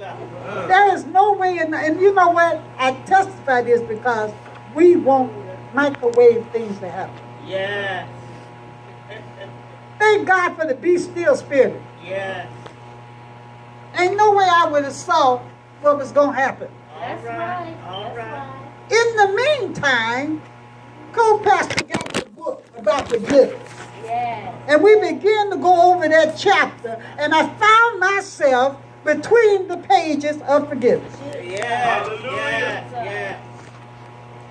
There is no way, and you know what? I testify this because we won't microwave things to happen. Yes. Thank God for the be still spirit. Yes. Ain't no way I would have saw what was going to happen. That's right. All right. In the meantime, co-pastor got the book about forgiveness. Yes. And we began to go over that chapter, and I found myself between the pages of forgiveness. Yes. Yes. Yes.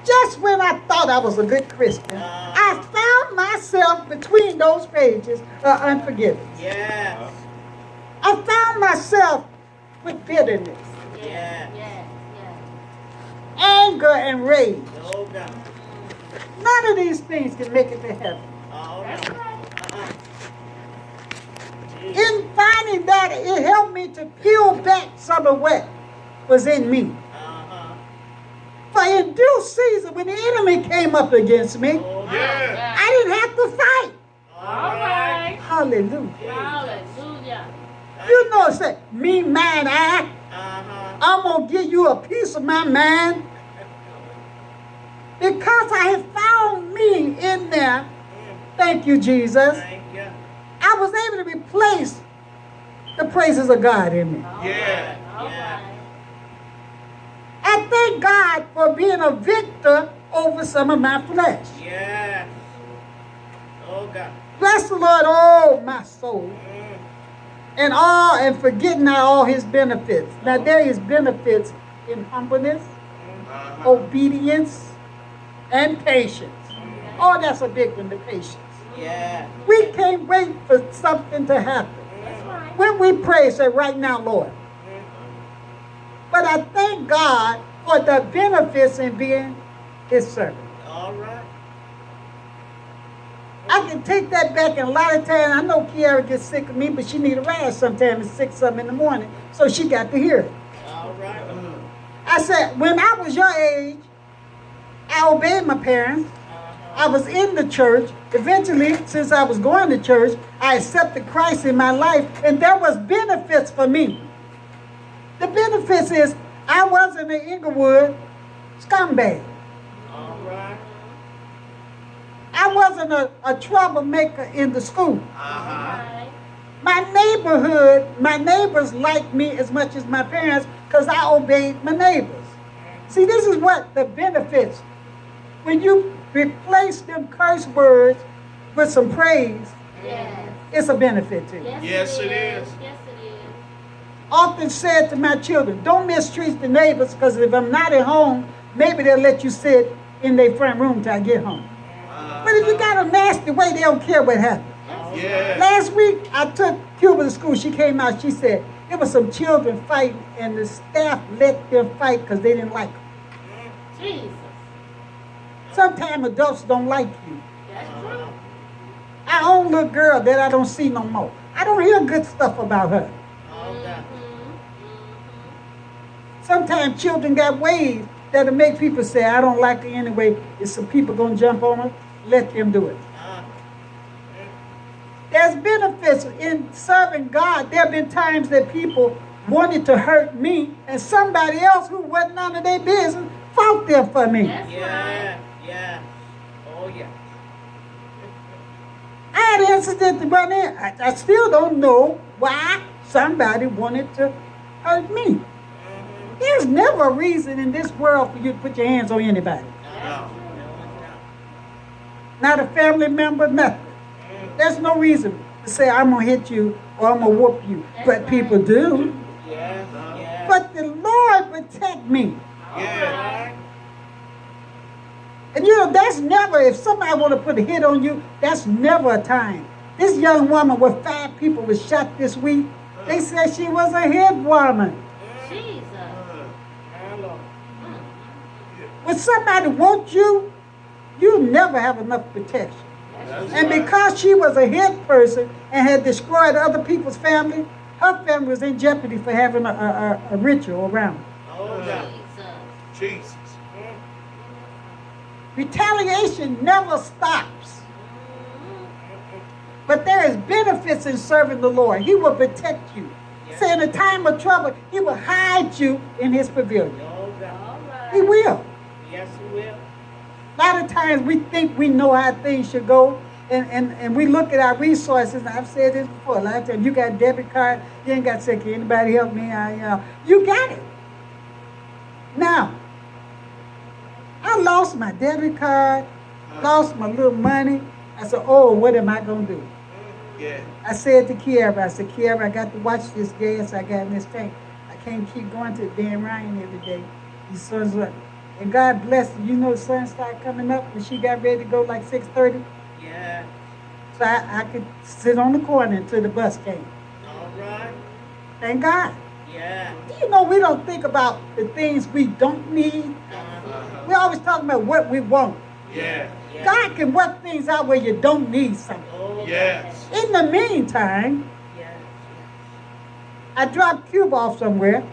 Just when I thought I was a good Christian, I found myself between those pages of unforgiveness. Yes. I found myself with bitterness, Yes. Yes. anger, and rage. Oh God. None of these things can make it to heaven. All That's right. right. In finding that, it helped me to peel back some of what was in me. For in due season, when the enemy came up against me, Yeah. I didn't have to fight. All right. Hallelujah. Hallelujah. You know, it said, me, mine, I. I'm going to give you a piece of my mind. Because I had found me in there, thank you, Jesus, Thank you. I was able to replace the praises of God in me. Yeah. All Yeah. right. I thank God for being a victor over some of my flesh. Yes. Oh God. Bless the Lord, oh my soul, and forgetting not all his benefits. Now there is benefits in humbleness, obedience, and patience. Oh, that's a big one, the patience. Yeah. We can't wait for something to happen. That's right. When we pray, say, right now, Lord. But I thank God for the benefits in being his servant. All right. I can take that back, and a lot of times, I know Kiara gets sick of me, but she need a ride sometimes at 6 something in the morning, so she got to hear it. All right. I said, when I was your age, I obeyed my parents. I was in the church. Eventually, since I was going to church, I accepted Christ in my life, and there was benefits for me. The benefits is I wasn't an Inglewood scumbag. All right. I wasn't a troublemaker in the school. My neighborhood, my neighbors liked me as much as my parents because I obeyed my neighbors. See, this is what the benefits. When you replace them curse words with some praise, Yes. it's a benefit to you. Yes, it is. Yes, it is. Often said to my children, don't mistreat the neighbors because if I'm not at home, maybe they'll let you sit in their front room till I get home. But if you got a nasty way, they don't care what happened. Yeah. Last week, I took Cuba to school. She came out, she said, there were some children fighting, and the staff let them fight because they didn't like them. Jesus. Sometimes adults don't like you. That's true. I own a little girl that I don't see no more. I don't hear good stuff about her. Oh God. Sometimes children got ways that'll make people say, I don't like her anyway. If some people going to jump on her, let them do it. There's benefits in serving God. There have been times that people wanted to hurt me, and somebody else who wasn't none of their business fought them for me. That's Yeah. right. Yeah. Oh yeah. I had an incident to run in. I still don't know why somebody wanted to hurt me. There's never a reason in this world for you to put your hands on anybody. No. Not a family member, nothing. There's no reason to say, I'm going to hit you or I'm going to whoop you. But people do. Yes. Yes. But the Lord protect me. Yeah. And you know, that's never, if somebody want to put a hit on you, that's never a time. This young woman with 5 people was shot this week. They said she was a hit woman. Jesus. When somebody wants you, you never have enough protection. And because she was a hit person and had destroyed other people's family, her family was in jeopardy for having a ritual around her. Oh God. Jesus. Retaliation never stops. But there is benefits in serving the Lord. He will protect you. Say in a time of trouble, he will hide you in his pavilion. Oh, God. All right. He will. Yes, He will. A lot of times we think we know how things should go, and we look at our resources. And I've said this before. A lot of times you got a debit card, you ain't got to say, can anybody help me? You got it. Now, I lost my debit card, lost my little money. I said, oh, what am I going to do? Yeah. I said to Kiara, I said, Kiara, I got to watch this gas I got in this tank. I can't keep going to Dan Ryan every day. These sun's up. And God bless her. You know the sun started coming up and she got ready to go like 6:30. Yeah. So I could sit on the corner until the bus came. All right. Thank God. Yeah. You know, we don't think about the things we don't need. We always talking about what we want. Yeah. Yeah. God can work things out where you don't need something. Oh, Yes. In the meantime, Yes. I dropped Cuba off somewhere.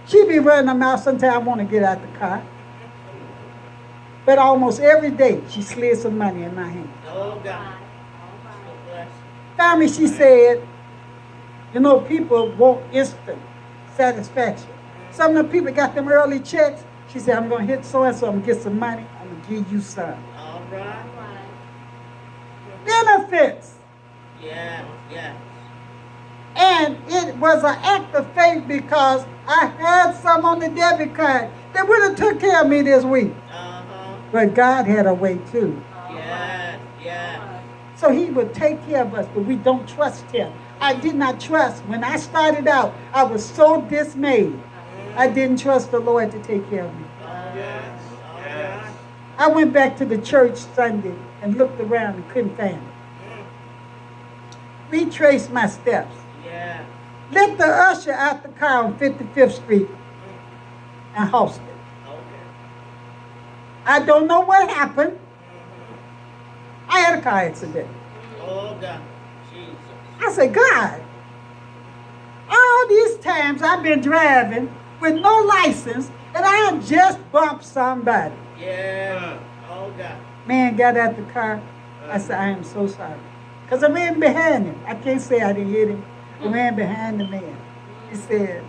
She be running her mouth. Sometimes I want to get out the car. But almost every day, she slid some money in my hand. Oh, God. So bless. Finally, she said, you know, people want instant satisfaction. Some of the people got them early checks. She said, I'm going to hit so-and-so, I'm going to get some money. I'm going to give you some. All right. Benefits. Yeah. Yeah. And it was an act of faith because I had some on the debit card that would have took care of me this week. Uh-huh. But God had a way too. Yeah. Yeah. So he would take care of us, but we don't trust him. I did not trust. When I started out, I was so dismayed. I didn't trust the Lord to take care of me. Yes. All right. I went back to the church Sunday and looked around and couldn't find it. Retraced my steps. Yeah. Let the usher out the car on 55th Street and housed it. Okay. I don't know what happened. I had a car accident. Oh, God. Jesus. I said, God, all these times I've been driving with no license and I just bumped somebody. Yeah. Oh, God. Man got out the car. I said, I am so sorry. Because I ran behind him. I can't say I didn't hit him. I ran behind the man. He said,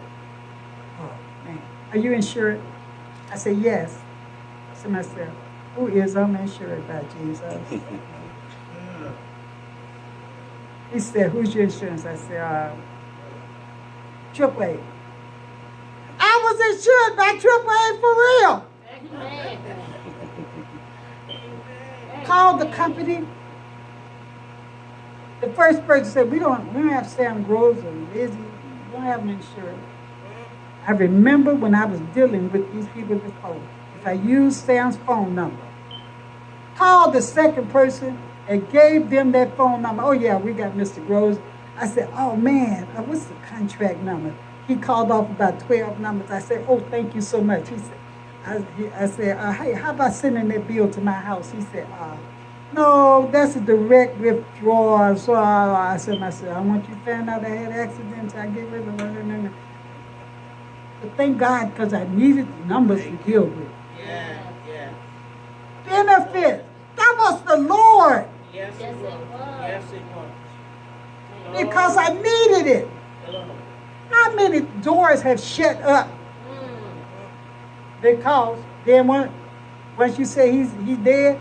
oh, man, are you insured? I said, yes. I said to myself, who is uninsured by Jesus? He said, who's your insurance? I said, AAA. I was insured by AAA for real. Called the company. The first person said, we don't have Sam Groves or Lizzie. We don't have them insured. I remember when I was dealing with these people before, if I used Sam's phone number, called the second person and gave them that phone number. Oh, yeah, we got Mr. Groves. I said, oh, man, what's the contract number? He called off about 12 numbers. I said, oh, thank you so much. He said, I said, hey, how about sending that bill to my house? He said, no, that's a direct withdrawal. So I said, I want you to find out I had accidents. I get rid of it. But thank God, because I needed the numbers to deal with. Yeah. Yeah. Benefit. That was the Lord. Yes, Yes, it it was. was. Yes, it was. Because I needed it. Hello. How many doors have shut up because then once you say he's dead,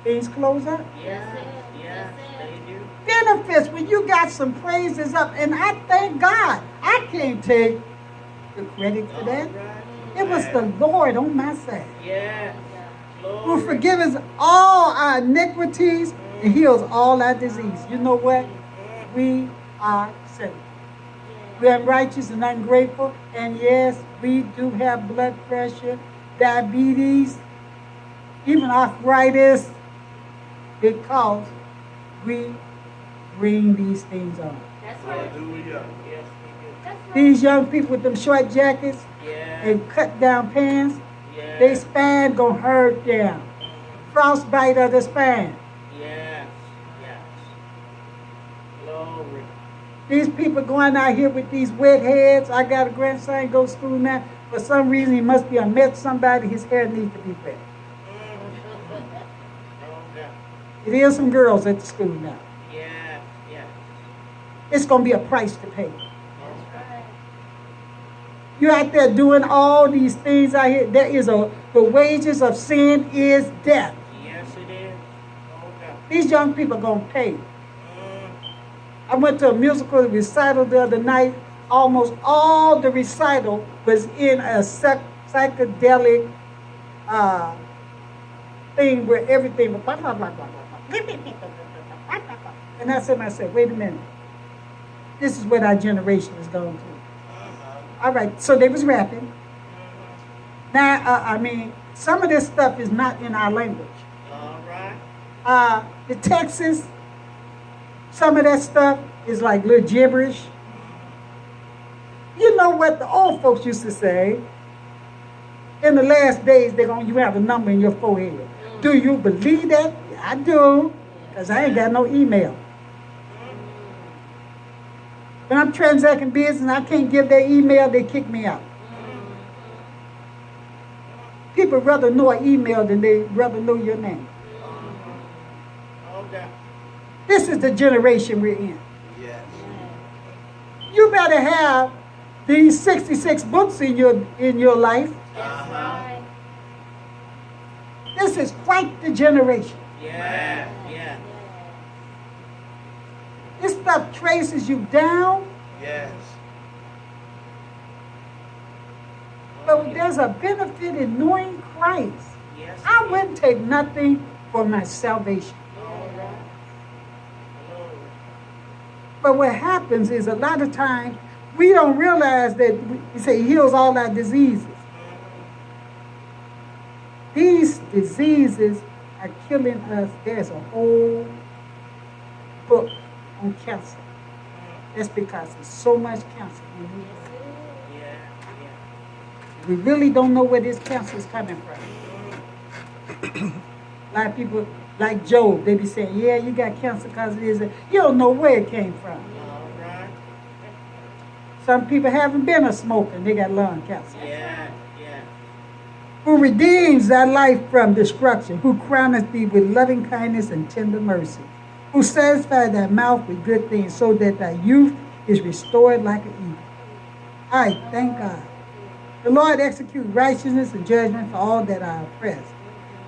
things close up? Yes, Yes, yes, yes. they do. Benefits when you got some praises up, and I thank God. I can't take the credit for that. All right. It was the Lord on my side Yes. who Glory. forgives all our iniquities and heals all our disease. You know what? We are saved. We are righteous and ungrateful. And yes, we do have blood pressure, diabetes, even arthritis, because we bring these things on. That's right. Hallelujah. Yes, we do. That's right. These young people with them short jackets Yeah. and cut down pants, Yeah. their spine gonna hurt them. Frostbite of the spine. Yes. Yes. Glory. These people going out here with these wet heads. I got a grandson go to school now. For some reason, he must be met somebody. His hair needs to be wet. Oh, God. It is some girls at the school now. Yes. Yes. It's going to be a price to pay. All You're out there doing all these things out here. The wages of sin is death. Yes, it is. Oh, God. These young people are going to pay. I went to a musical recital the other night. Almost all the recital was in a psychedelic thing where everything was blah, blah, blah, blah, blah. And I said to myself, wait a minute. This is what our generation is going through. All right, so they was rapping. Now, some of this stuff is not in our language. All right. The Texas, some of that stuff is like little gibberish. You know what the old folks used to say? In the last days, you have a number in your forehead. Do you believe that? Yeah, I do, because I ain't got no email. When I'm transacting business and I can't give their email, they kick me out. People rather know an email than they rather know your name. Okay. This is the generation we're in. Yes. You better have these 66 books in your life. That's right. This is quite the generation. Yeah. Yeah. This stuff traces you down, Yes. but there's a benefit in knowing Christ. Yes. I wouldn't take nothing for my salvation. All right. Glory. But what happens is a lot of times we don't realize that we say he heals all our diseases. These diseases are killing us. There's a whole book on cancer. That's because there's so much cancer in the world. Yeah. Yeah. We really don't know where this cancer is coming from. A lot of people, like Job, they be saying, yeah, you got cancer because it is. You don't know where it came from. All right. Some people haven't been a smoker and they got lung cancer. Yeah. Yeah. Who redeems thy life from destruction, who crowneth thee with loving kindness and tender mercy, who satisfies thy mouth with good things, so that thy youth is restored like an eagle. All right, thank God. The Lord execute righteousness and judgment for all that are oppressed.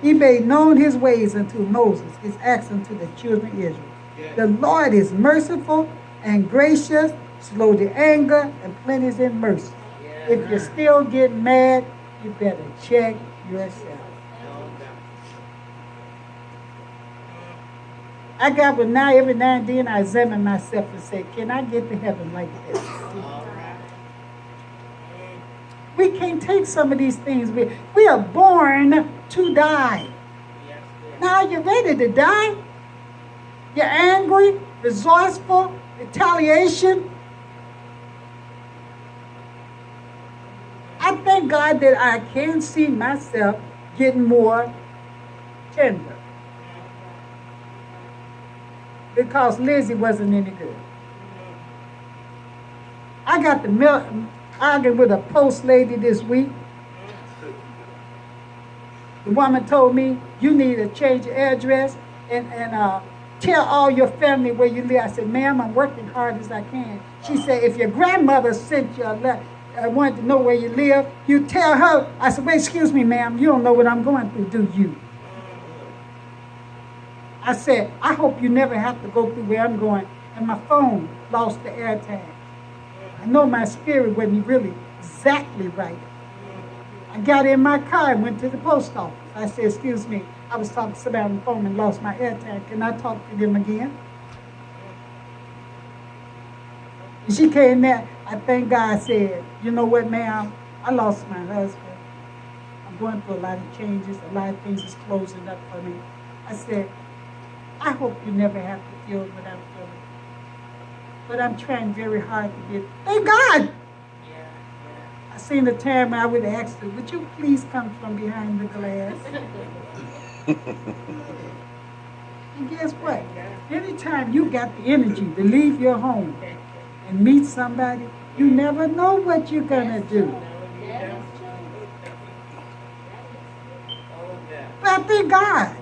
He made known his ways unto Moses, his acts unto the children of Israel. Yeah. The Lord is merciful and gracious, slow to anger, and plenteous in mercy. Yeah. If you're still getting mad, you better check yourself. Okay. I got with now, every now and then I examine myself and say, can I get to heaven like this? All right. We can't take some of these things. We are born to die. Yes. Now you're ready to die. You're angry, resourceful, retaliation. I thank God that I can see myself getting more tender. Because Lizzie wasn't any good. I got to argue with a post lady this week. The woman told me, you need to change your address and tell all your family where you live. I said, ma'am, I'm working hard as I can. She said, if your grandmother sent you a letter, wanted to know where you live, you tell her. I said, wait, excuse me, ma'am, you don't know what I'm going through, do you? I said, I hope you never have to go through where I'm going. And my phone lost the air tag. I know my spirit wasn't really exactly right. I got in my car and went to the post office. I said, excuse me, I was talking to somebody on the phone and lost my air tag. Can I talk to them again? And she came there. I thank God, said, you know what, ma'am? I lost my husband. I'm going through a lot of changes. A lot of things is closing up for me. I said, I hope you never have to feel what I'm feeling. But I'm trying very hard to get, thank God. Yeah. I seen the time when I would ask her, would you please come from behind the glass? And guess what? Anytime you got the energy to leave your home and meet somebody, you never know what you're going to do. That is true. Okay. But I thank God.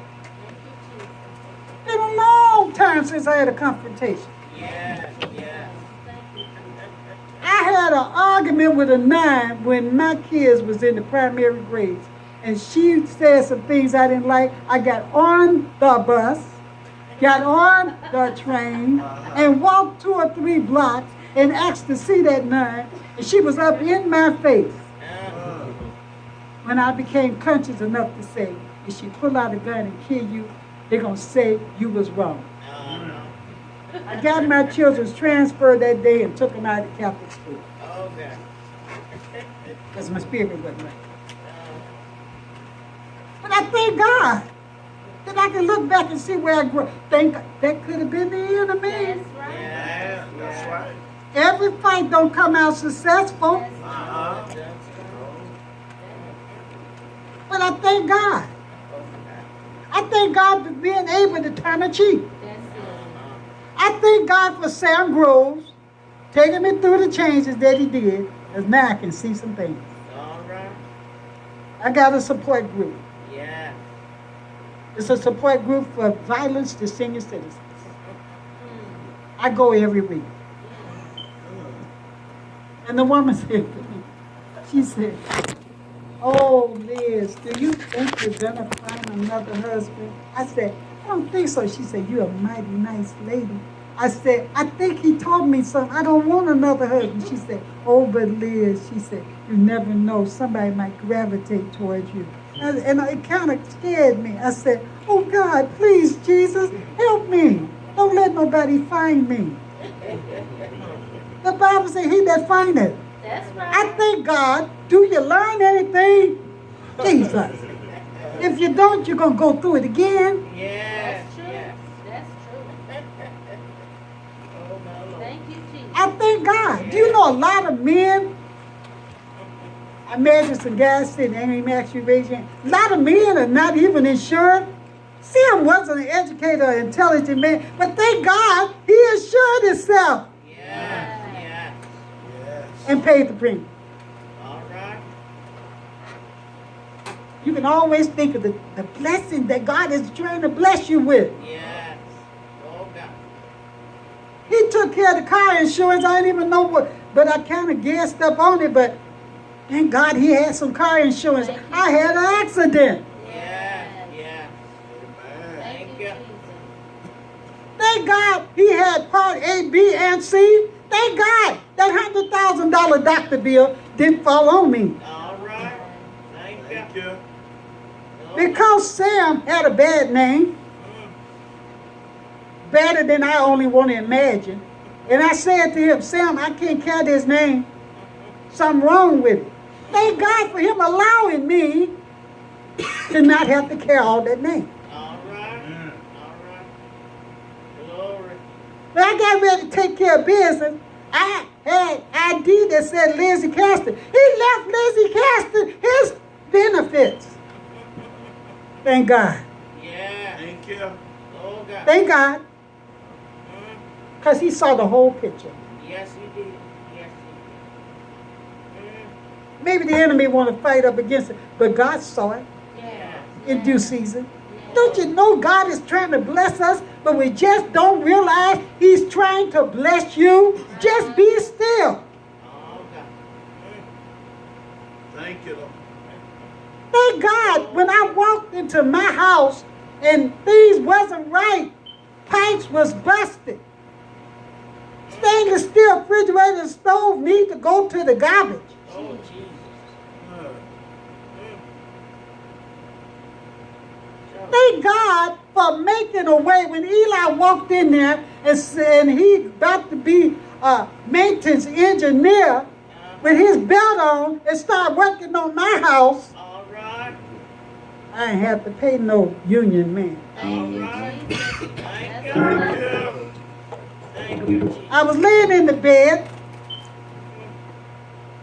It's been a long time since I had a confrontation. Yes. Yes. I had an argument with a 9 when my kids was in the primary grades. And she said some things I didn't like. I got on the bus, got on the train, and walked 2 or 3 blocks and asked to see that 9. And she was up in my face. When I became conscious enough to say, if she pull out a gun and kill you, they're going to say you was wrong. I got my children transferred that day and took them out of Catholic school. Okay. Because my spirit wasn't right. But I thank God that I can look back and see where I grew up. Thank God. That could have been the enemy. That's right. Yeah, that's right. Every fight don't come out successful. Uh-huh. But I thank God. I thank God for being able to turn a cheek. That's it. I thank God for Sam Groves taking me through the changes that he did. Because now I can see some things. All right. I got a support group. Yeah. It's a support group for violence to senior citizens. I go every week. And the woman said to me, she said, "Oh, Liz, do you think you're going to find another husband?" I said, "I don't think so." She said, "You're a mighty nice lady." I said, "I think he told me something. I don't want another husband." She said, "Oh, but Liz," she said, "you never know. Somebody might gravitate towards you." And it kind of scared me. I said, "Oh, God, please, Jesus, help me. Don't let nobody find me." The Bible says, "He that findeth." That's right. I thank God. Do you learn anything? Jesus. If you don't, you're going to go through it again. Yes. That's true. Yes. That's true. Oh, my Lord. Thank you, Jesus. I thank God. Do you know a lot of men? I imagine some guys sitting there, ain't even ask you to raise your hand. A lot of men are not even insured. Sam wasn't an educated or intelligent man, but thank God he insured himself Yes. Yes. Yes. and paid the premium. All right. You can always think of the blessing that God is trying to bless you with. Yes. Oh, God. He took care of the car insurance. I didn't even know what, but I kind of gassed up on it. But thank God he had some car insurance. I had an accident. Yes. Yes. Thank Thank you, you. Jesus. Thank God he had part A, B, and C. Thank God that $100,000 doctor bill didn't fall on me. All right. Thank you. Oh, Because Sam had a bad name, better than I only want to imagine. And I said to him, "Sam, I can't carry this name. Something wrong with it." Thank God for him allowing me to not have to carry all that name. all right. All right. Glory. When I got ready to take care of business, I had ID that said Lizzie Caston. He left Lizzie Caston his benefits. Thank God. Yeah. Thank you. Oh, God. Thank God. Because he saw the whole picture. Yes, he did. Yes, he did. Maybe the enemy want to fight up against it, but God saw it Yeah. in due season. Don't you know God is trying to bless us, but we just don't realize he's trying to bless you? Just be still. Oh, God. Thank you, Lord. Thank God when I walked into my house and things wasn't right, pipes was busted. Stainless steel refrigerator and stove need to go to the garbage. Oh, Jesus. Thank God for making a way. When Eli walked in there and said he about to be a maintenance engineer with his belt on and start working on my house, All right. I ain't have to pay no union man. Thank you, All right. Jesus. Thank That's you. right. Thank you, Jesus. I was laying in the bed.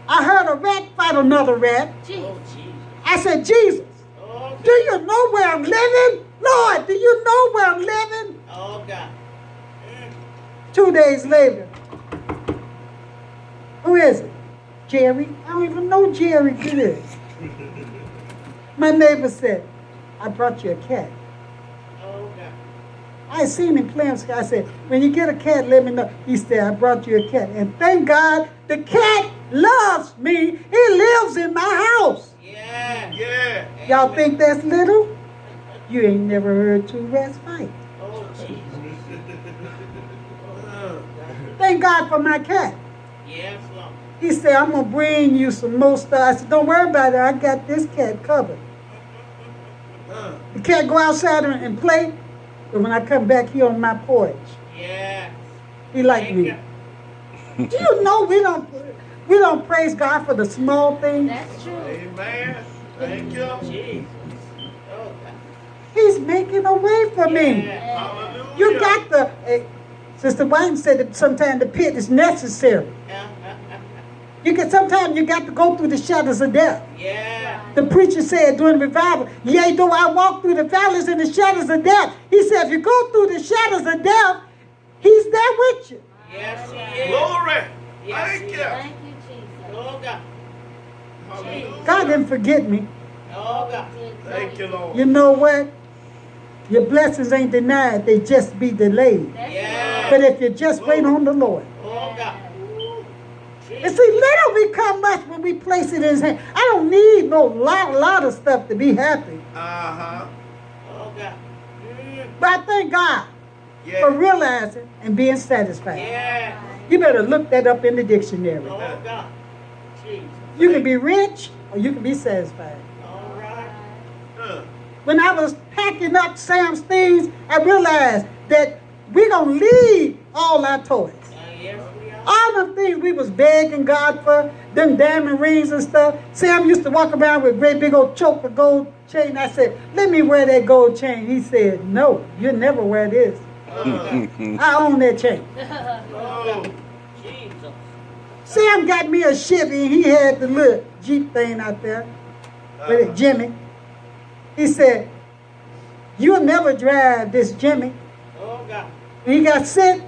I heard a rat fight another rat. Jesus. Oh, Jesus. I said, "Jesus, Oh, do you know where I'm living? Lord, do you know where I'm living?" oh, God. 2 days later, who is it? Jerry? I don't even know Jerry good. My neighbor said, "I brought you a cat." Oh, God. I seen him playing. I said, when you get a cat, let me know. He said, I brought you a cat. And thank God, the cat loves me. He lives in my house. Yeah. Yeah. Y'all think that's little? You ain't never heard two rats fight. Oh, Jesus. Thank God for my cat. Yes, Lord. He said, I'm going to bring you some more stuff. I said, don't worry about it. I got this cat covered. The cat go outside and play, but when I come back, he on my porch. Yes. He like me. Do you know we don't praise God for the small things? That's true. Amen. Thank you. Jesus. Oh, God. He's making a way for me. Hallelujah. You got the, Sister White said that sometimes the pit is necessary. Sometimes you got to go through the shadows of death. Yeah. The preacher said during the revival, yea, though I walk through the valleys and the shadows of death. He said, if you go through the shadows of death, he's there with you. Yes, he is. Glory. Yes, Thank he you. is. Thank you, Jesus. Oh, God. Hallelujah. God didn't forget me. Oh, God. Thank you, Lord. You know what? Your blessings ain't denied. They just be delayed. Yeah. But if you just wait on the Lord. Oh, God. And see, little become much when we place it in his hand. I don't need no lot of stuff to be happy. Uh-huh. Oh, God. But I thank God for Yeah. realizing and being satisfied. Yeah. You better look that up in the dictionary. Oh, God. Jesus. You can be rich or you can be satisfied. All right. When I was packing up Sam's things, I realized that we're going to leave all our toys. Yes, we are. All the things we was begging God for, them diamond rings and stuff. Sam used to walk around with a great big old choker gold chain. I said, let me wear that gold chain. He said, no, you'll never wear this. I own that chain. Oh, Jesus. Sam got me a Chevy and he had the little Jeep thing out there with it, Jimmy. He said, you'll never drive this Jimmy. Oh, God. When he got sick,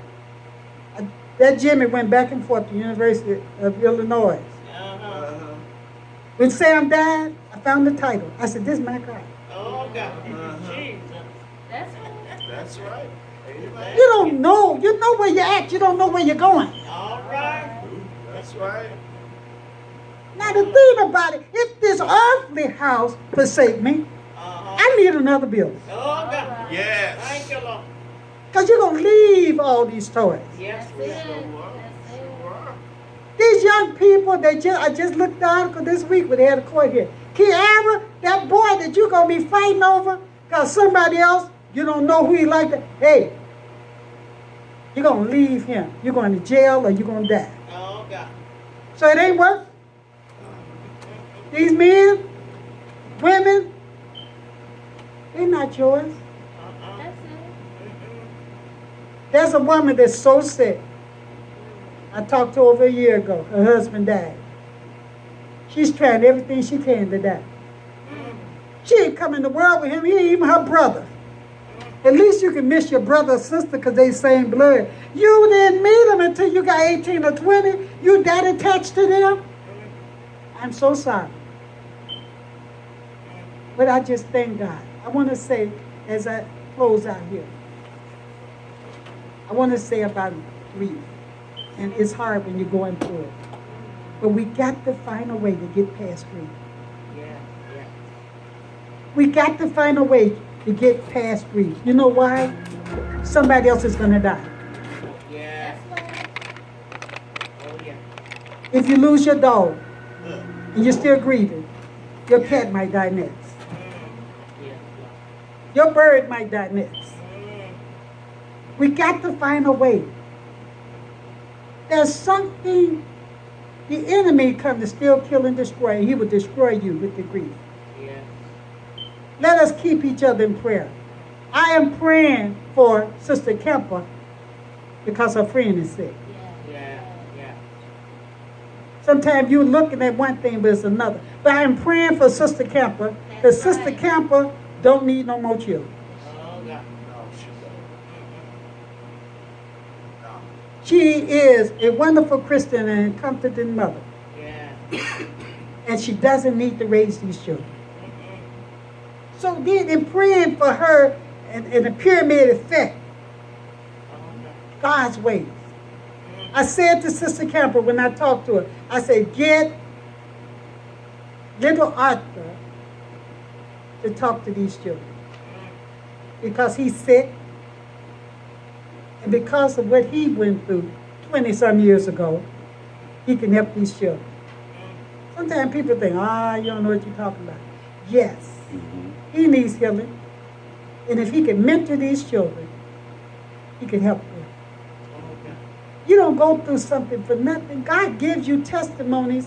that Jimmy went back and forth to the University of Illinois. Uh-huh. When Sam died, I found the title. I said, this is my car. Oh, God. Jesus. That's right. That's right. Amen. You don't know. You know where you're at. You don't know where you're going. All right. That's right. Now the thing about it, if this earthly house forsake me, Uh-huh. I need another building. Oh, God. Yes. Thank you, Lord. Because you're going to leave all these toys. Yes, That's we it. are. That's it. Sure. These young people, I just looked at the article this week where they had a court here. Kiara, that boy that you're going to be fighting over, because somebody else, you don't know who he like that. Hey, you're going to leave him. You're going to jail or you're going to die. Oh, God. So it ain't worth it. These men, women, they're not yours. That's it. There's a woman that's so sick. I talked to her over a year ago. Her husband died. She's trying everything she can to die. She ain't come in the world with him. He ain't even her brother. At least you can miss your brother or sister because they same blood. You didn't meet them until you got 18 or 20. You that attached to them. I'm so sorry. But I just thank God. I want to say, as I close out here, I want to say about grief. And it's hard when you're going through it. But we got to find a way to get past grief. Yeah, yeah. We got to find a way to get past grief. You know why? Somebody else is going to die. Yeah. That's right. Oh, yeah. If you lose your dog and you're still grieving, your cat might die next. Yeah. Your bird might die next. We got to find a way. There's something, the enemy come to steal, kill, and destroy. He will destroy you with the grief. Yeah. Let us keep each other in prayer. I am praying for Sister Kemper because her friend is sick. Yeah. Yeah. Sometimes you're looking at one thing, but it's another. But I am praying for Sister Kemper, because Sister Kemper don't need no more children. Oh, God. No, she don't. No. She is a wonderful Christian and comforting mother. Yeah. And she doesn't need to raise these children. So then in praying for her and a pyramid effect, God's ways. I said to Sister Camper when I talked to her, I said, get little Arthur to talk to these children. Because he's sick. And because of what he went through 20-some years ago, he can help these children. Sometimes people think, you don't know what you're talking about. Yes, he needs healing. And if he can mentor these children, he can help them. You don't go through something for nothing. God gives you testimonies